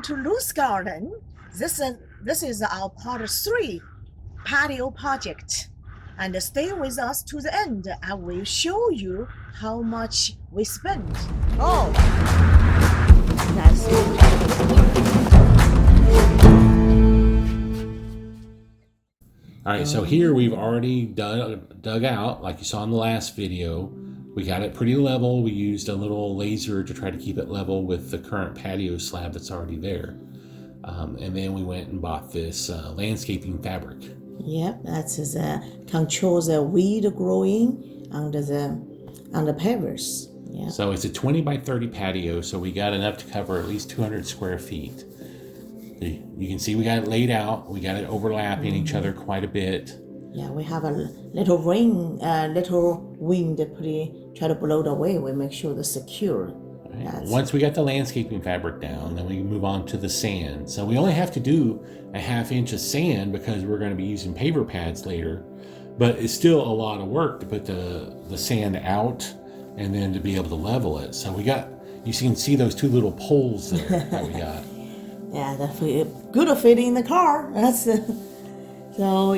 to Lou's garden. This is our part 3 patio project. And stay with us to the end. I will show you how much we spent. Oh, that's All right, so here we've already dug out, like you saw in the last video. We got it pretty level. We used a little laser to try to keep it level with the current patio slab that's already there. And then we went and bought this landscaping fabric. Yep, that is controls the weed growing under pavers. Yeah. So it's a 20 by 30 patio, so we got enough to cover at least 200 square feet. You can see we got it laid out. We got it overlapping each other quite a bit. Yeah, we have a little wind try to blow it away. We make sure they're secure. Right. Once we got the landscaping fabric down, then we move on to the sand. So we only have to do a ½ inch of sand because we're going to be using paver pads later. But it's still a lot of work to put the sand out and then to be able to level it. So we got, you can see those two little poles there that we got. Yeah, that's good fit in the car. That's so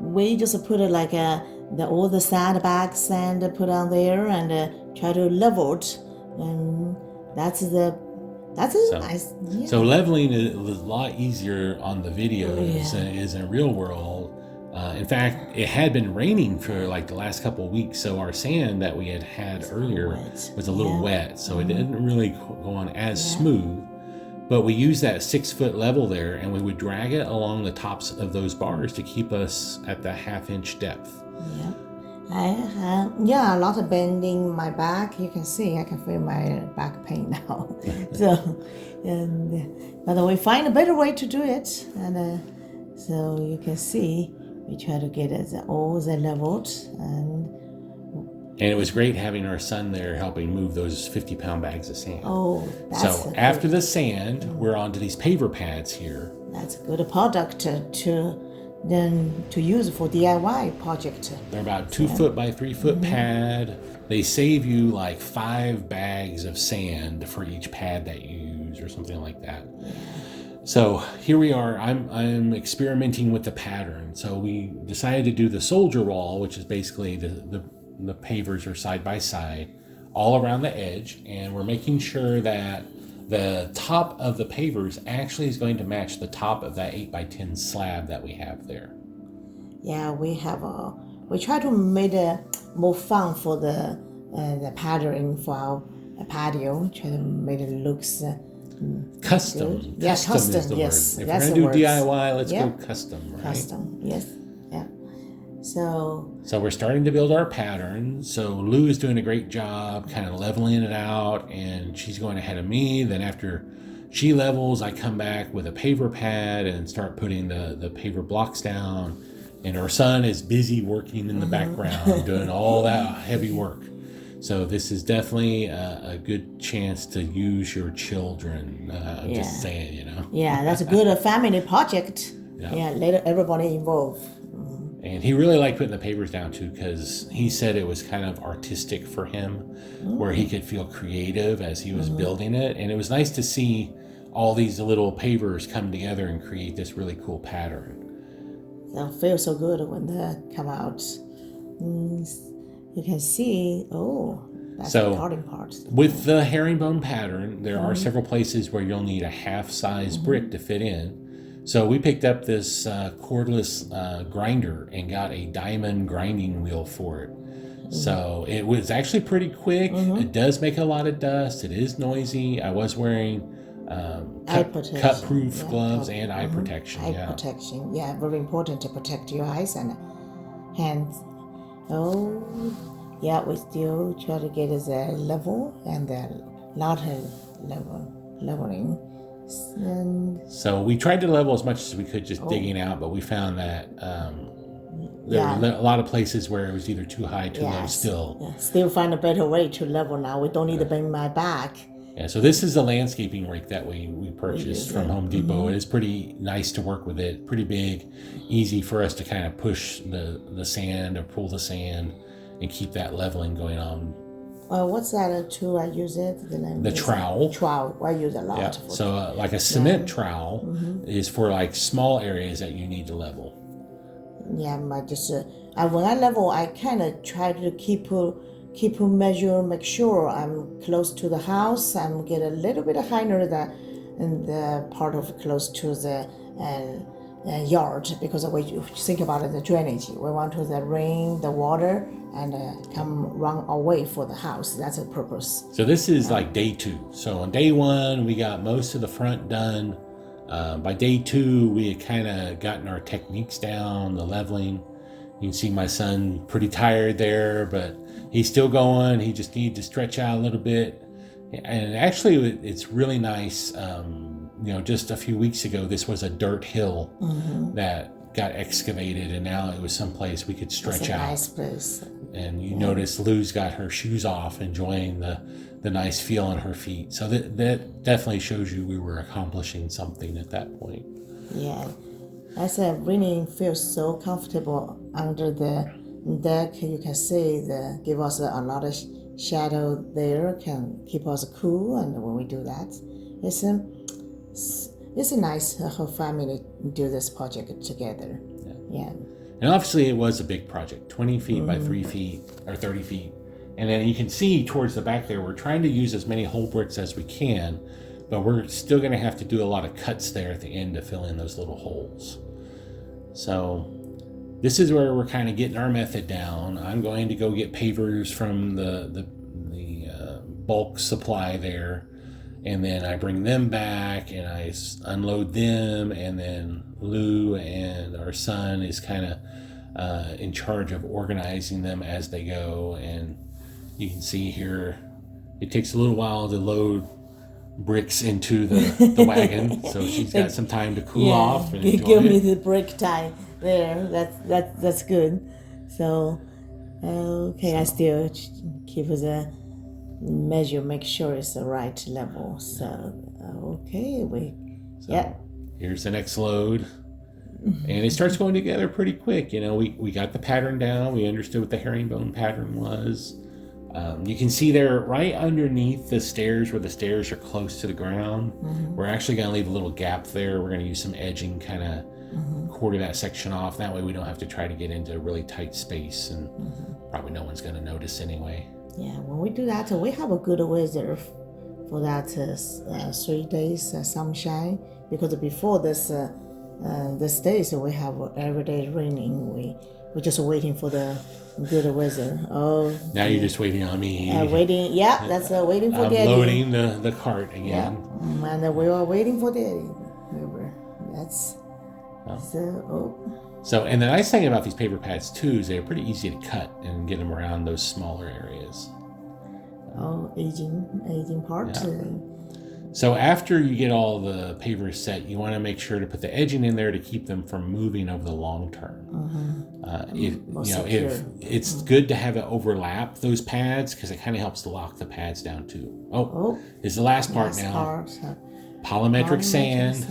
we just put it like all the sandbags sand put on there and try to level it, and that's nice. Yeah. So leveling is a lot easier on the videos is in real world. In fact, it had been raining for like the last couple of weeks, so our sand that we had earlier was a little wet, so it didn't really go on as smooth. But we used that 6-foot level there, and we would drag it along the tops of those bars to keep us at the ½ inch depth. Yeah, I have a lot of bending my back. You can see I can feel my back pain now. But we find a better way to do it, and so you can see we try to get it all leveled And it was great having our son there helping move those 50-pound bags of sand. Oh, that's so after the sand, we're on to these paver pads here. That's a good product to use for DIY project. They're about 2-foot by 3-foot pad. They save you like 5 bags of sand for each pad that you use or something like that. Yeah. So here we are. I'm experimenting with the pattern. So we decided to do the soldier wall, which is basically the pavers are side by side all around the edge, and we're making sure that the top of the pavers actually is going to match the top of that 8 by 10 slab that we have there. Yeah, we try to make it more fun for the patterning for our patio. Try to make it looks custom. Good. Yeah, custom is the yes, word. If that's we're going to do DIY, let's go custom, right? Custom, yes. So we're starting to build our pattern. So Lou is doing a great job kind of leveling it out, and she's going ahead of me. Then after she levels, I come back with a paver pad and start putting the paver blocks down. And our son is busy working in the background, doing all that heavy work. So this is definitely a good chance to use your children. I'm just saying, you know. Yeah, that's a good family project. Yeah, let everybody involved. And he really liked putting the pavers down too, because he said it was kind of artistic for him, where he could feel creative as he was building it. And it was nice to see all these little pavers come together and create this really cool pattern. They'll feel so good when they come out. You can see, that's the starting part. With the herringbone pattern, there are several places where you'll need a half-size brick to fit in. So we picked up this cordless grinder and got a diamond grinding wheel for it. So it was actually pretty quick. It does make a lot of dust. It is noisy. I was wearing cut-proof gloves and eye protection. Eye protection, very important to protect your eyes and hands. We still try to get it level and not leveling. So we tried to level as much as we could, just digging out, but we found that there were a lot of places where it was either too high, too low still. Yeah. Still find a better way to level now. We don't need to bend my back. Yeah, so this is a landscaping rake that we purchased from Home Depot. It is pretty nice to work with it, pretty big, easy for us to kind of push the sand or pull the sand and keep that leveling going on What's that tool I use it? The trowel. Trowel. I use a lot. Yeah. For So like a cement trowel is for like small areas that you need to level. Yeah, but just when I level, I kind of try to keep measure, make sure I'm close to the house. I'm get a little bit higher than in the part of close to the yard, because when you think about it, the drainage, we want to the rain, the water, and come run away for the house. That's the purpose. So this is like day 2. So on day 1, we got most of the front done. By day 2, we had kind of gotten our techniques down, the leveling. You can see my son pretty tired there, but he's still going. He just needs to stretch out a little bit. And actually, it's really nice. Just a few weeks ago, this was a dirt hill that got excavated, and now it was someplace we could stretch out. Nice place. And you notice Lou's got her shoes off, enjoying the nice feel on her feet. So that definitely shows you we were accomplishing something at that point. Yeah. I said, really feel so comfortable under the deck. You can see give us a lot of shadow there, can keep us cool. And when we do that, it's a nice whole family do this project together. Yeah. And obviously it was a big project, 20 feet by 3 feet or 30 feet. And then you can see towards the back there, we're trying to use as many hole bricks as we can, but we're still going to have to do a lot of cuts there at the end to fill in those little holes. So this is where we're kind of getting our method down. I'm going to go get pavers from the bulk supply there, and then I bring them back and I unload them, and then Lou and our son is kind of in charge of organizing them as they go. And you can see here, it takes a little while to load bricks into the wagon, so she's got some time to cool off and enjoy give it. me the brick time there. That's good. So okay, I still keep the measure, make sure it's the right level. So okay, Here's the next load. And it starts going together pretty quick. We got the pattern down. We understood what the herringbone pattern was. You can see there right underneath the stairs, where the stairs are close to the ground, we're actually going to leave a little gap there. We're going to use some edging, kind of quarter that section off. That way we don't have to try to get into a really tight space, and probably no one's going to notice anyway. Yeah, when we do that, we have a good weather for that 3 days sunshine, because before this days we have every day raining. We're just waiting for the good weather. Oh, now you're just waiting on me. Waiting. Yeah, that's waiting for Daddy. I'm loading the cart again. Yeah, and we are waiting for Daddy. That's So, and the nice thing about these paper pads too is they're pretty easy to cut and get them around those smaller areas. Aging part. Yeah. So after you get all the pavers set, you want to make sure to put the edging in there to keep them from moving over the long term. If it's good to have it overlap those pads, because it kind of helps to lock the pads down too. This is the last part now. Polymetric sand.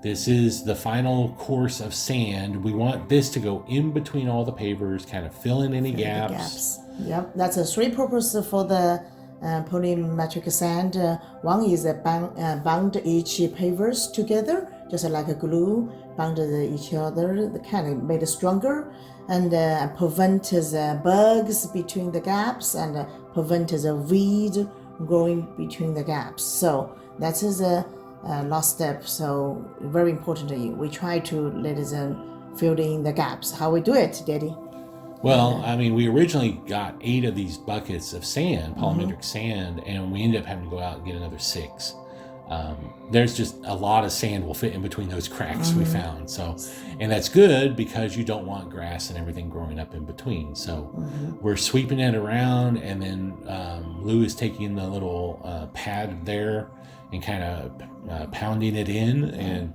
This is the final course of sand. We want this to go in between all the pavers, kind of fill in any gaps. Yep, that's a 3 purposes for the polymetric sand. One is bound each pavers together, just like a glue, bound each other, kind of made it stronger, and prevent the bugs between the gaps, and prevent the weed growing between the gaps. So that is a last step. So very important. We try to let them fill in the gaps. How we do it, Daddy? Well, I mean, we originally got 8 of these buckets of sand, polymetric sand, and we ended up having to go out and get another 6. There's just a lot of sand will fit in between those cracks we found. So, and that's good because you don't want grass and everything growing up in between. So we're sweeping it around, and then Lou is taking the little pad there and kind of pounding it in, and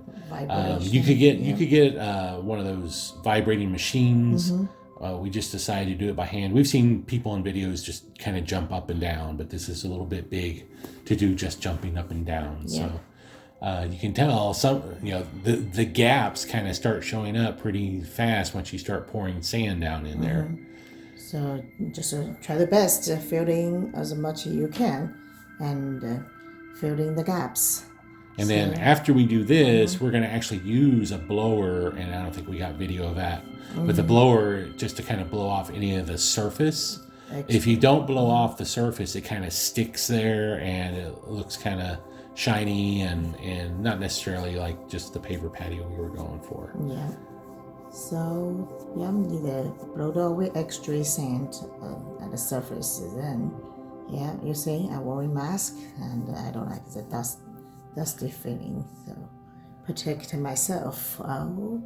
you could get one of those vibrating machines. We just decided to do it by hand. We've seen people in videos just kind of jump up and down, but this is a little bit big to do just jumping up and down. Yeah. So you can tell the gaps kind of start showing up pretty fast once you start pouring sand down in there. So just try the best, fill in as much as you can, and fill in the gaps. And then after we do this, we're going to actually use a blower, and I don't think we got video of that, but the blower just to kind of blow off any of the surface. If you don't blow off the surface, it kind of sticks there and it looks kind of shiny and not necessarily like just the paper patio we were going for. Yeah. So yeah, I'm gonna blow away extra sand at the surface. Then, yeah, you see, I'm wearing mask and I don't like the dusty feeling. So protect myself. Oh.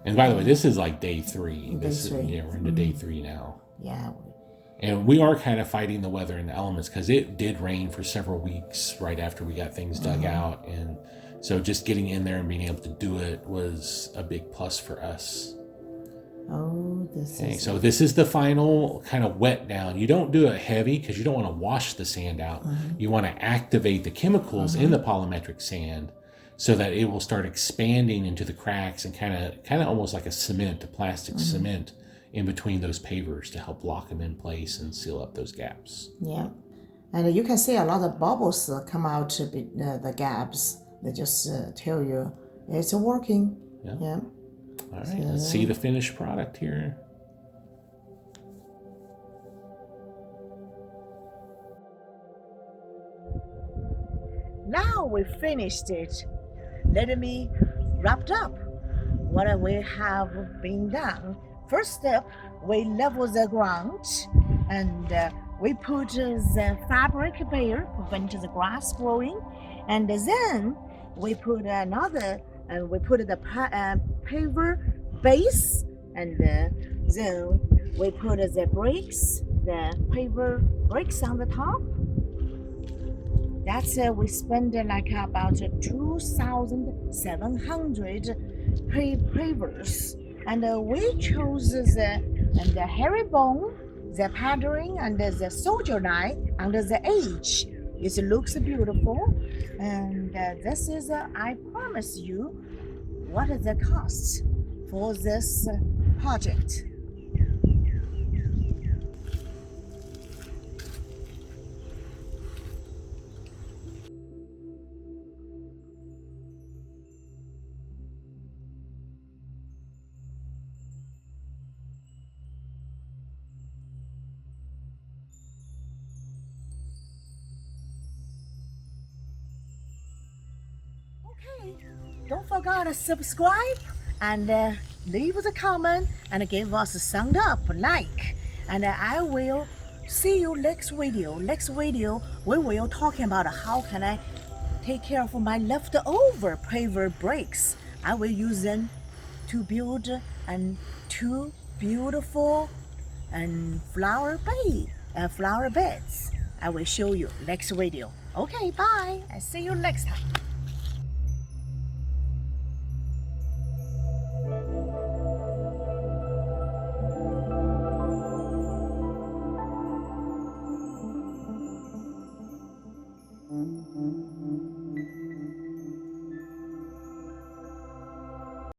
And by the way, this is like day 3. Day 3. Yeah, we're into day 3 now. Yeah. And we are kind of fighting the weather and the elements because it did rain for several weeks right after we got things dug out. And so just getting in there and being able to do it was a big plus for us. Oh, So this is the final kind of wet down. You don't do it heavy because you don't want to wash the sand out. You want to activate the chemicals in the polymetric sand so that it will start expanding into the cracks and kind of almost like a plastic cement in between those pavers to help lock them in place and seal up those gaps. Yeah, and you can see a lot of bubbles come out the gaps. They just tell you it's working. Yeah. All right, let's see the finished product here. Now we finished it. Let me wrap up what we have been done. First step, we level the ground and we put the fabric there to prevent the grass growing, and then we put the paver base, and then we put the paver bricks on the top. That's we spend like about 2,700 pavers. And we chose the herringbone, the pattern, and the soldier line under the edge. It looks beautiful. And this is, I promise you, what is the cost for this project. Okay, don't forget to subscribe and leave us a comment and give us a thumbs up, like, and I will see you next video. Next video we will talking about how can I take care of my leftover paver bricks. I will use them to build two beautiful flower beds. I will show you next video. Okay, bye. I see you next time.